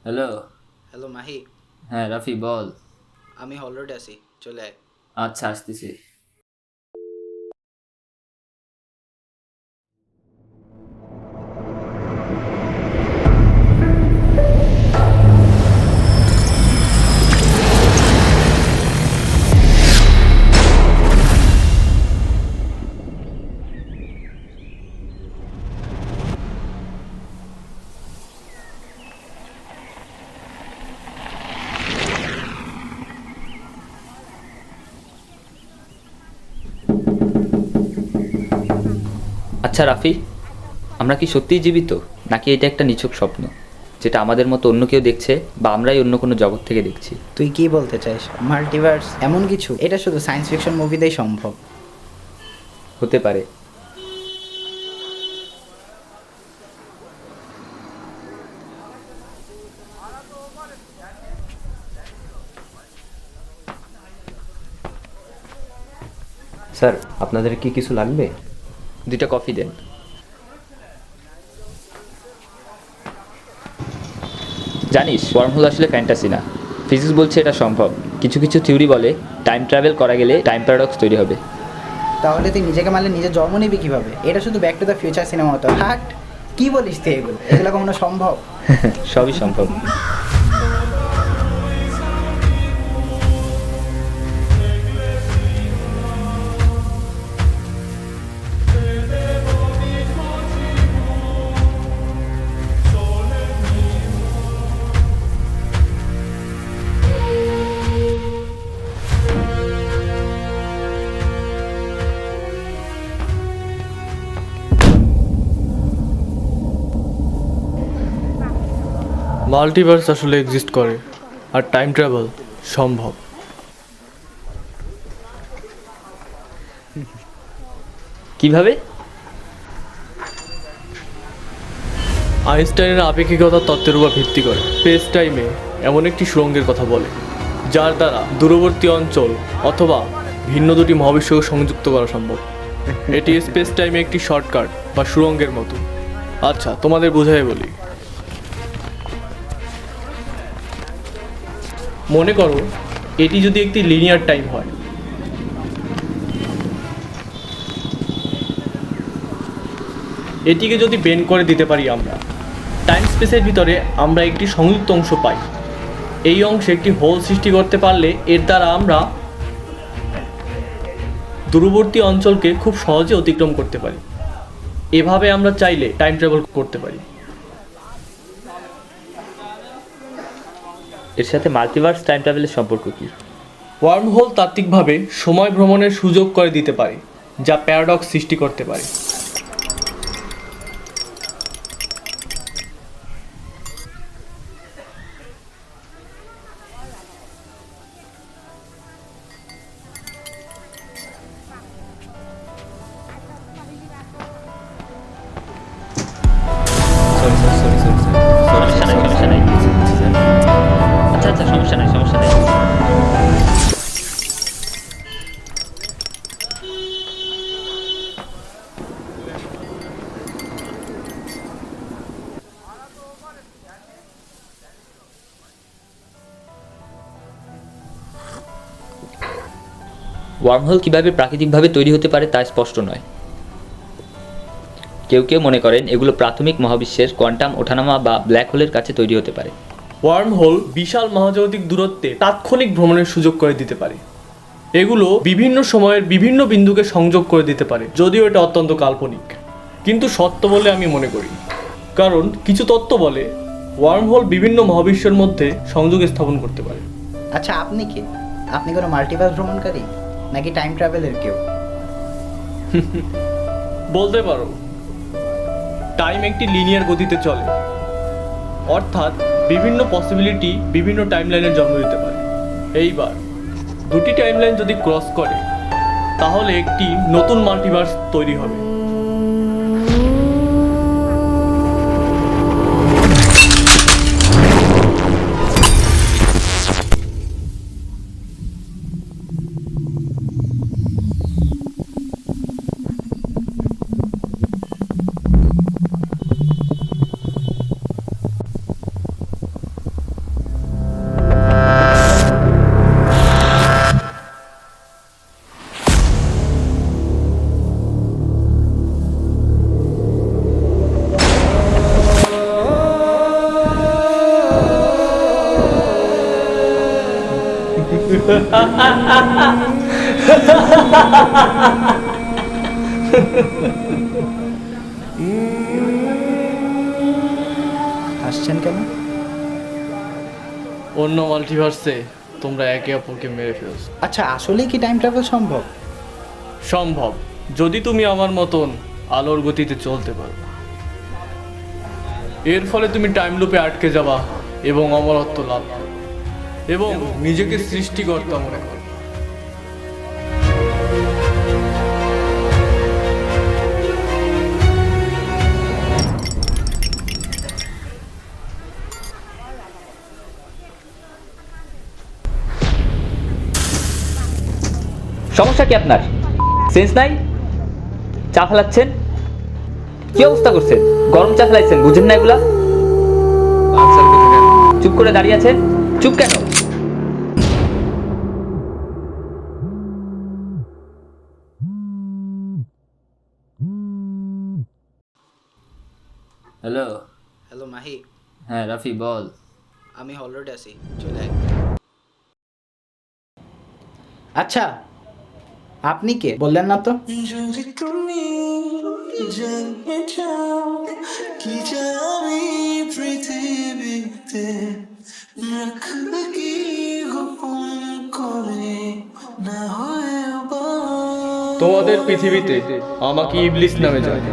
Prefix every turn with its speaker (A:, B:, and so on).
A: Hello.
B: Hello Mahi.
A: হ্যাঁ রাফি বল।
B: আমি হল রোডে আছি, চলে আয়।
A: আচ্ছা আসতেছি। আচ্ছা রাফি, আমরা কি সত্যিই জীবিত, নাকি এটা একটা নিছক স্বপ্ন যেটা আমাদের মতো অন্য কেউ দেখছে, বা আমরাই অন্য কোনো জগৎ থেকে দেখছি?
B: তুই কি বলতে চাইস? মাল্টিভার্স এমন কিছু, এটা শুধু সায়েন্স ফিকশন মুভিতেই সম্ভব।
A: হতে পারে।
C: স্যার, আপনাদের কি কিছু লাগবে?
A: দুইটা কফি দেন। জানিস, ওয়ার্মহোল আসলে ফ্যান্টাসি না, ফিজিক্স বলছে এটা সম্ভব। কিছু কিছু থিওরি বলে টাইম ট্রাভেল করা গেলে টাইম প্যারাডক্স তৈরি হবে।
B: তাহলে তুই নিজেকে মারলে নিজে জন্ম নিবি কিভাবে? এটা শুধু back to the future cinema মতো। হাট, কি বলিস তুই? এগুলো এগুলো কখনো সম্ভব?
A: সবই সম্ভব।
D: মাল্টিভার্স আসলে এক্সিস্ট করে, আর টাইম ট্রাভেল সম্ভব।
A: কিভাবে?
D: আইনস্টাইনের আপেক্ষিকতার তত্ত্বের উপর ভিত্তি করে স্পেস টাইমে এমন একটি সুড়ঙ্গের কথা বলে, যার দ্বারা দূরবর্তী অঞ্চল অথবা ভিন্ন দুটি মহাবিশ্বকে সংযুক্ত করা সম্ভব। এটি স্পেস টাইমে একটি শর্টকাট বা সুড়ঙ্গের মতো। আচ্ছা, তোমাদের বোঝাই বলি। মনে করো, এটি যদি একটি লিনিয়ার টাইম হয়, এটিকে যদি বেন্ড করে দিতে পারি আমরা, টাইম স্পেসের ভিতরে আমরা একটি সংযুক্ত অংশ পাই। এই অংশে একটি হোল সৃষ্টি করতে পারলে এর দ্বারা আমরা দূরবর্তী অঞ্চলকে খুব সহজে অতিক্রম করতে পারি। এভাবে আমরা চাইলে টাইম ট্রাভেল করতে পারি।
A: এর সাথে মাল্টিভার্স টাইম ট্রাভেলের সম্পর্ক কি?
D: ওয়ার্ম হোল তাত্ত্বিকভাবে সময় ভ্রমণের সুযোগ করে দিতে পারে, যা প্যারাডক্স সৃষ্টি করতে পারে।
A: সরি সরি সরি সরি সমস্যা নাই, সমস্যা নাই। আচ্ছা আচ্ছা, সমস্যা নাই, সমস্যা নাই। ওয়ার্মহোল কিভাবে প্রাকৃতিকভাবে তৈরি হতে পারে তা স্পষ্ট নয়। কেউ কেউ মনে করেন এগুলো প্রাথমিক মহাবিশ্বের কোয়ান্টাম ওঠানামা বা ব্ল্যাক হোলের কাছে তৈরি হতে পারে।
D: ওয়ার্ম হোল বিশাল মহাজাগতিক দূরত্বে তাৎক্ষণিক ভ্রমণের সুযোগ করে দিতে পারে। এগুলো বিভিন্ন সময়ের বিভিন্ন বিন্দুকে সংযোগ করে দিতে পারে, যদিও এটা অত্যন্ত কাল্পনিক, কিন্তু সত্য বলে আমি মনে করি। কারণ কিছু তত্ত্ব বলে ওয়ার্ম হোল বিভিন্ন মহাবিশ্বের মধ্যে সংযোগ স্থাপন করতে পারে।
B: আচ্ছা, আপনি কি? আপনি কোনো মাল্টিভার্স ভ্রমণকারী, নাকি টাইম ট্রাভেলের কেউ?
D: বলতে পারো, টাইম একটি লিনিয়ার গতিতে চলে, অর্থাৎ বিভিন্ন পসিবিলিটি বিভিন্ন টাইমলাইনের জন্ম দিতে পারে। এইবার দুটি টাইমলাইন যদি ক্রস করে, তাহলে একটি নতুন মাল্টিভার্স তৈরি হবে।
B: হাসছেন কেন?
D: অন্য মাল্টিভার্সে তোমরা একে অপরকে মেরে ফেলছো।
B: আচ্ছা, আসলেই কি টাইম ট্রাভেল সম্ভব?
D: সম্ভব, যদি তুমি আমার মতন আলোর গতিতে চলতে পারো। এর ফলে তুমি টাইম লুপে আটকে যাবা এবং অমরত্ব লাভ করবে এবং নিজেকে সৃষ্টিকর্তা মনে করবে।
A: সমস্যা কি আপনার? সেন্স নাই? চা ফেলাচ্ছেন? কি অবস্থা করছেন? গরম চা ফেলাইছেন, বুঝেন না এগুলা? চুপ করে দাঁড়িয়ে আছেন, চুপ কেন? হ্যালো।
B: হ্যালো মাহি,
A: হ্যাঁ রাফি বল।
B: আমি হল রোডে আছি, চলে আয়। আচ্ছা, আপনি কে বললেন না তো?
E: যদি তুমি জেনে যাও কি জানি পৃথিবীতে রাখবে কি গোপন করে না হয়
D: তোমাদের পৃথিবীতে আমাকে ইবলিস নামে জানে।